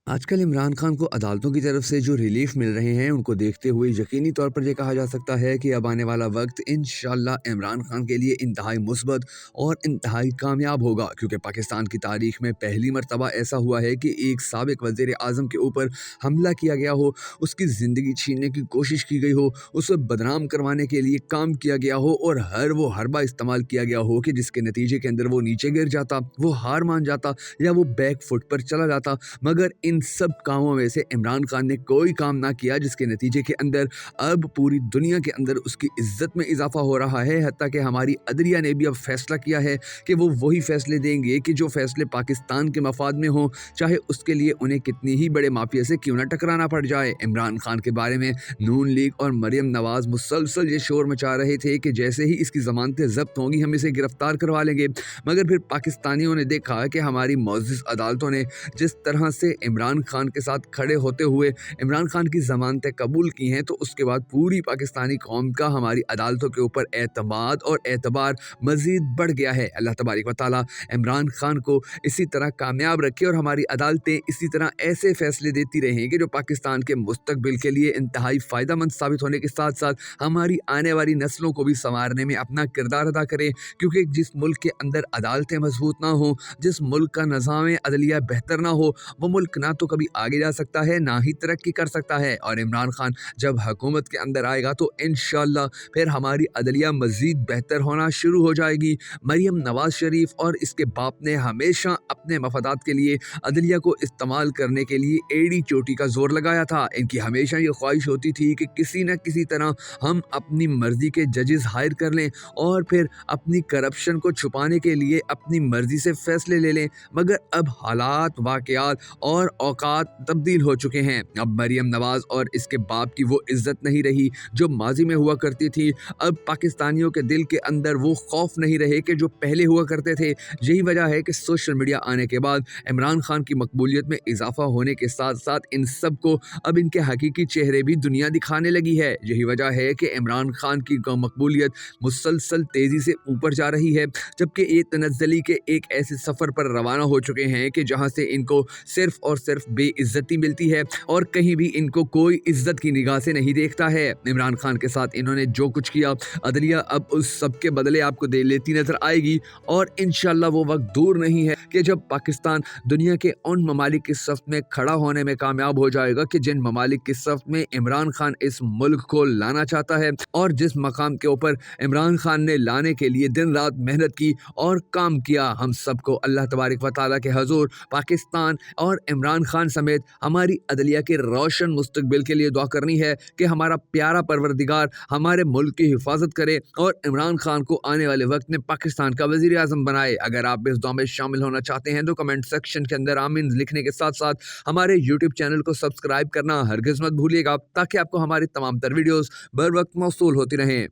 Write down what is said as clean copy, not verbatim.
آج کل عمران خان کو عدالتوں کی طرف سے جو ریلیف مل رہے ہیں ان کو دیکھتے ہوئے یقینی طور پر یہ کہا جا سکتا ہے کہ اب آنے والا وقت انشاءاللہ عمران خان کے لیے انتہائی مثبت اور انتہائی کامیاب ہوگا، کیونکہ پاکستان کی تاریخ میں پہلی مرتبہ ایسا ہوا ہے کہ ایک سابق وزیر اعظم کے اوپر حملہ کیا گیا ہو، اس کی زندگی چھیننے کی کوشش کی گئی ہو، اسے بدنام کروانے کے لیے کام کیا گیا ہو اور ہر وہ حربہ استعمال کیا گیا ہو کہ جس کے نتیجے کے اندر وہ نیچے گر جاتا، وہ ہار مان جاتا یا وہ بیک فٹ پر چلا جاتا، مگر ان سب کاموں میں سے عمران خان نے کوئی کام نہ کیا جس کے نتیجے کے اندر اب پوری دنیا کے اندر اس کی عزت میں اضافہ ہو رہا ہے، حتیٰ کہ ہماری عدلیہ نے بھی اب فیصلہ کیا ہے کہ وہ وہی فیصلے دیں گے کہ جو فیصلے پاکستان کے مفاد میں ہوں، چاہے اس کے لیے انہیں کتنی ہی بڑے مافیا سے کیوں نہ ٹکرانا پڑ جائے۔ عمران خان کے بارے میں نون لیگ اور مریم نواز مسلسل یہ شور مچا رہے تھے کہ جیسے ہی اس کی ضمانتیں ضبط ہوں گی ہم اسے گرفتار کروا لیں گے، مگر پھر پاکستانیوں نے دیکھا کہ ہماری معزز عدالتوں نے جس طرح سے عمران خان کے ساتھ کھڑے ہوتے ہوئے عمران خان کی ضمانتیں قبول کی ہیں، تو اس کے بعد پوری پاکستانی قوم کا ہماری عدالتوں کے اوپر اعتماد اور اعتبار مزید بڑھ گیا ہے۔ اللہ تبارک و تعالیٰ عمران خان کو اسی طرح کامیاب رکھے اور ہماری عدالتیں اسی طرح ایسے فیصلے دیتی رہیں کہ جو پاکستان کے مستقبل کے لیے انتہائی فائدہ مند ثابت ہونے کے ساتھ ساتھ ہماری آنے والی نسلوں کو بھی سنوارنے میں اپنا کردار ادا کریں، کیونکہ جس ملک کے اندر عدالتیں مضبوط نہ ہوں، جس ملک کا نظام عدلیہ بہتر نہ ہو، وہ ملک نہ تو کبھی آگے جا سکتا ہے نہ ہی ترقی کر سکتا ہے۔ اور عمران خان جب حکومت کے اندر آئے گا تو انشاءاللہ پھر ہماری عدلیہ مزید بہتر ہونا شروع ہو جائے گی۔ مریم نواز شریف اور اس کے باپ نے ہمیشہ اپنے مفادات کے لیے عدلیہ کو استعمال کرنے کے لیے ایڑی چوٹی کا زور لگایا تھا۔ ان کی ہمیشہ یہ خواہش ہوتی تھی کہ کسی نہ کسی طرح ہم اپنی مرضی کے ججز ہائر کر لیں اور پھر اپنی کرپشن کو چھپانے کے لیے اپنی مرضی سے فیصلے لے لیں، مگر اب حالات، واقعات اور اوقات تبدیل ہو چکے ہیں۔ اب مریم نواز اور اس کے باپ کی وہ عزت نہیں رہی جو ماضی میں ہوا کرتی تھی، اب پاکستانیوں کے دل کے اندر وہ خوف نہیں رہے کہ جو پہلے ہوا کرتے تھے۔ یہی وجہ ہے کہ سوشل میڈیا آنے کے بعد عمران خان کی مقبولیت میں اضافہ ہونے کے ساتھ ساتھ ان سب کو اب ان کے حقیقی چہرے بھی دنیا دکھانے لگی ہے۔ یہی وجہ ہے کہ عمران خان کی مقبولیت مسلسل تیزی سے اوپر جا رہی ہے، جبکہ یہ تنزلی کے ایک ایسے سفر پر روانہ ہو چکے ہیں کہ جہاں سے ان کو صرف اور صرف بے عزتی ملتی ہے اور کہیں بھی ان کو کوئی عزت کی نگاہ سے نہیں دیکھتا ہے۔ عمران خان کے ساتھ انہوں نے جو کچھ کیا، عدلیہ اب اس سب کے بدلے آپ کو دے لیتی نظر آئے گی، اور انشاءاللہ وہ وقت دور نہیں ہے کہ جب پاکستان دنیا کے ان ممالک کی صف میں کھڑا ہونے میں کامیاب ہو جائے گا کہ جن ممالک کی صف میں عمران خان اس ملک کو لانا چاہتا ہے، اور جس مقام کے اوپر عمران خان نے لانے کے لیے دن رات محنت کی اور کام کیا۔ ہم سب کو اللہ تبارک و تعالیٰ کے حضور پاکستان اور عمران خان سمیت ہماری عدلیہ کے روشن مستقبل کے لیے دعا کرنی ہے کہ ہمارا پیارا پروردگار ہمارے ملک کی حفاظت کرے اور عمران خان کو آنے والے وقت میں پاکستان کا وزیر اعظم بنائے۔ اگر آپ اس دعا میں شامل ہونا چاہتے ہیں تو کمنٹ سیکشن کے اندر آمین لکھنے کے ساتھ ساتھ ہمارے یوٹیوب چینل کو سبسکرائب کرنا ہرگز مت بھولیے گا، تاکہ آپ کو ہماری تمام تر ویڈیوز بر وقت موصول ہوتی رہیں۔